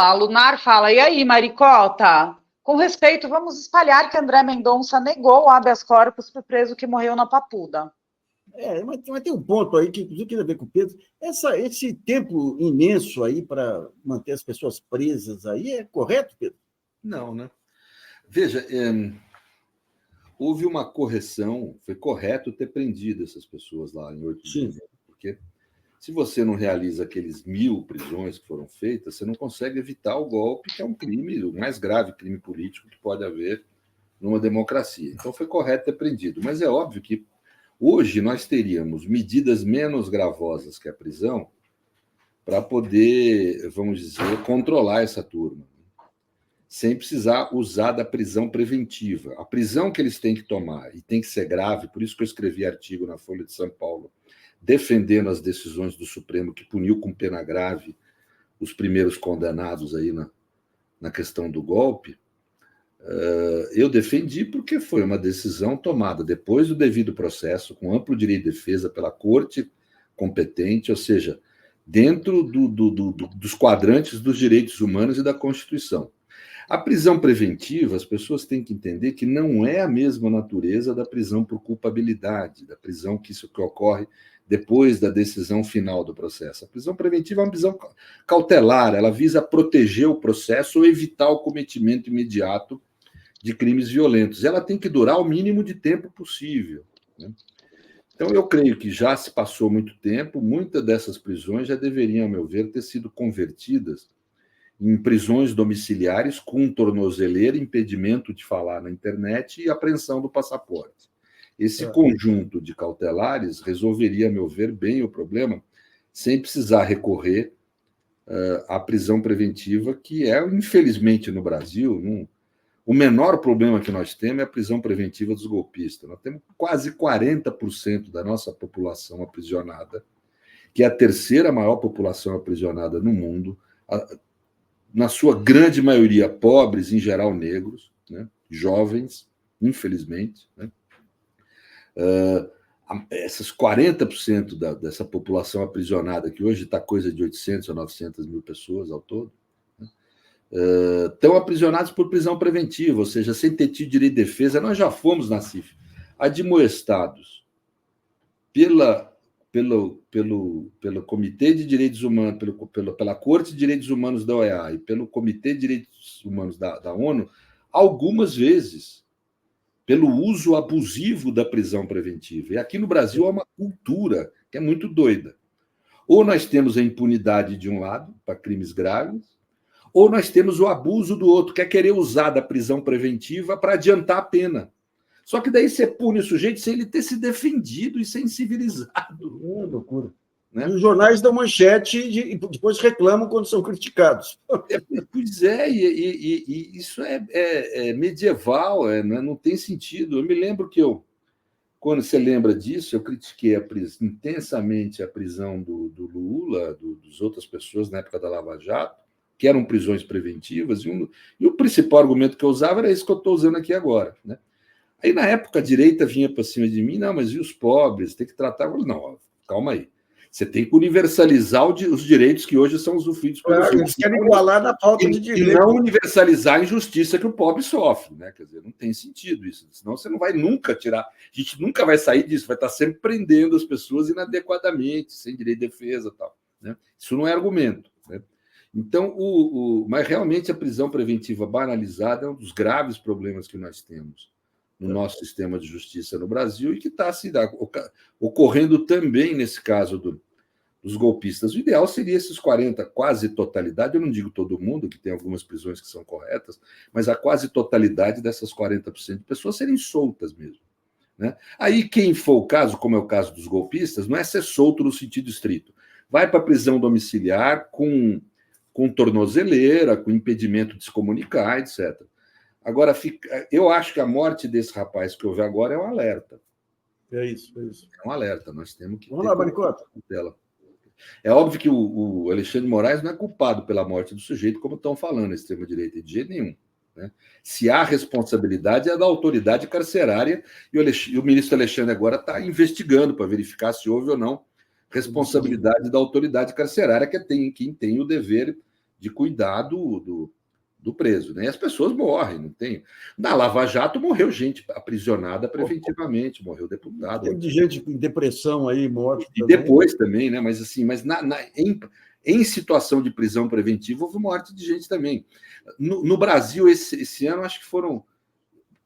A Lunar fala, e aí, Maricota? Com respeito, vamos espalhar que André Mendonça negou o habeas corpus para o preso que morreu na Papuda. Mas tem um ponto aí que inclusive tem a ver com o Pedro. Esse tempo imenso aí para manter as pessoas presas aí é correto, Pedro? Não, né? Veja, houve uma correção, foi correto ter prendido essas pessoas lá em 8 de janeiro, porque se você não realiza aqueles 1.000 prisões que foram feitas, você não consegue evitar o golpe, que é um crime, o mais grave crime político que pode haver numa democracia. Então foi correto ter prendido, mas é óbvio que hoje nós teríamos medidas menos gravosas que a prisão para poder, vamos dizer, controlar essa turma, sem precisar usar da prisão preventiva. A prisão que eles têm que tomar, e tem que ser grave, por isso que eu escrevi artigo na Folha de São Paulo, defendendo as decisões do Supremo, que puniu com pena grave os primeiros condenados aí na questão do golpe, eu defendi porque foi uma decisão tomada depois do devido processo, com amplo direito de defesa pela corte competente, ou seja, dentro dos quadrantes dos direitos humanos e da Constituição. A prisão preventiva, as pessoas têm que entender que não é a mesma natureza da prisão por culpabilidade, da prisão que ocorre depois da decisão final do processo. A prisão preventiva é uma prisão cautelar, ela visa proteger o processo ou evitar o cometimento imediato de crimes violentos. Ela tem que durar o mínimo de tempo possível, né? Então, eu creio que já se passou muito tempo, muitas dessas prisões já deveriam, a meu ver, ter sido convertidas em prisões domiciliares com tornozeleira, impedimento de falar na internet e apreensão do passaporte. Esse conjunto de cautelares resolveria, a meu ver, bem o problema, sem precisar recorrer à prisão preventiva, que é, infelizmente, no Brasil, o menor problema que nós temos é a prisão preventiva dos golpistas. Nós temos quase 40% da nossa população aprisionada, que é a terceira maior população aprisionada no mundo, na sua grande maioria pobres, em geral negros, né? Jovens, infelizmente, né? Essas 40% dessa população aprisionada, que hoje está coisa de 800 a 900 mil pessoas ao todo, né? Estão aprisionados por prisão preventiva, ou seja, sem ter tido direito de defesa. Nós já fomos, na CIF, admoestados pelo Comitê de Direitos Humanos, pela Corte de Direitos Humanos da OEA e pelo Comitê de Direitos Humanos da ONU, algumas vezes, pelo uso abusivo da prisão preventiva. E aqui no Brasil há uma cultura que é muito doida. Ou nós temos a impunidade de um lado, para crimes graves, ou nós temos o abuso do outro, que é querer usar da prisão preventiva para adiantar a pena. Só que daí você pune o sujeito sem ele ter se defendido e sem civilizado. É loucura. Né? E os jornais dão manchete e depois reclamam quando são criticados. Pois é, e isso é medieval, não tem sentido. Eu me lembro que quando você lembra disso, eu critiquei intensamente a prisão do Lula, das outras pessoas na época da Lava Jato, que eram prisões preventivas, e o principal argumento que eu usava era esse que eu estou usando aqui agora, né? Aí, na época, a direita vinha para cima de mim, não, mas e os pobres? Tem que tratar... Eu falei, não, calma aí. Você tem que universalizar os direitos que hoje são usufruídos pelos ricos. Eles querem igualar na falta de direito. E não universalizar a injustiça que o pobre sofre, né? Quer dizer, não tem sentido isso. Senão você não vai nunca tirar... A gente nunca vai sair disso, vai estar sempre prendendo as pessoas inadequadamente, sem direito de defesa e tal, né? Isso não é argumento, né? Então, mas realmente a prisão preventiva banalizada é um dos graves problemas que nós temos no nosso sistema de justiça no Brasil e que está ocorrendo também nesse caso dos golpistas. O ideal seria esses 40, quase totalidade, eu não digo todo mundo, que tem algumas prisões que são corretas, mas a quase totalidade dessas 40% de pessoas serem soltas mesmo, né? Aí quem for o caso, como é o caso dos golpistas, não é ser solto no sentido estrito. Vai para a prisão domiciliar com tornozeleira, com impedimento de se comunicar, etc. Agora, eu acho que a morte desse rapaz que houve agora é um alerta. É isso. É um alerta, nós temos que... Vamos lá, Maricota. É óbvio que o Alexandre de Moraes não é culpado pela morte do sujeito, como estão falando, a extrema-direita, de jeito nenhum, né? Se há responsabilidade, é da autoridade carcerária, e o ministro Alexandre agora está investigando para verificar se houve ou não responsabilidade da autoridade carcerária, quem tem o dever de cuidar do preso, né? E as pessoas morrem, não tem. Na Lava Jato morreu gente aprisionada preventivamente, morreu deputado. Tem de gente com depressão aí, morte. E depois também, né? Mas assim, em situação de prisão preventiva, houve morte de gente também. No Brasil, esse ano, acho que foram,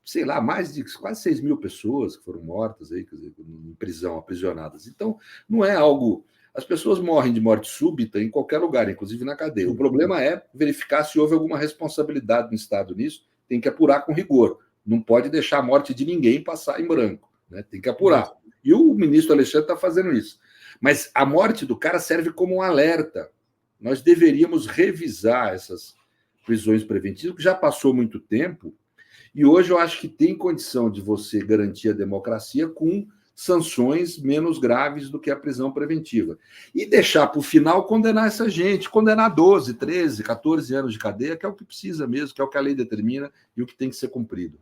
sei lá, mais de quase 6 mil pessoas que foram mortas aí, quer dizer, em prisão, aprisionadas. Então, não é algo. As pessoas morrem de morte súbita em qualquer lugar, inclusive na cadeia. O problema é verificar se houve alguma responsabilidade do Estado nisso, tem que apurar com rigor. Não pode deixar a morte de ninguém passar em branco, né? Tem que apurar. E o ministro Alexandre está fazendo isso. Mas a morte do cara serve como um alerta. Nós deveríamos revisar essas prisões preventivas, que já passou muito tempo, e hoje eu acho que tem condição de você garantir a democracia com sanções menos graves do que a prisão preventiva. E deixar para o final condenar essa gente, condenar 12, 13, 14 anos de cadeia, que é o que precisa mesmo, que é o que a lei determina e o que tem que ser cumprido.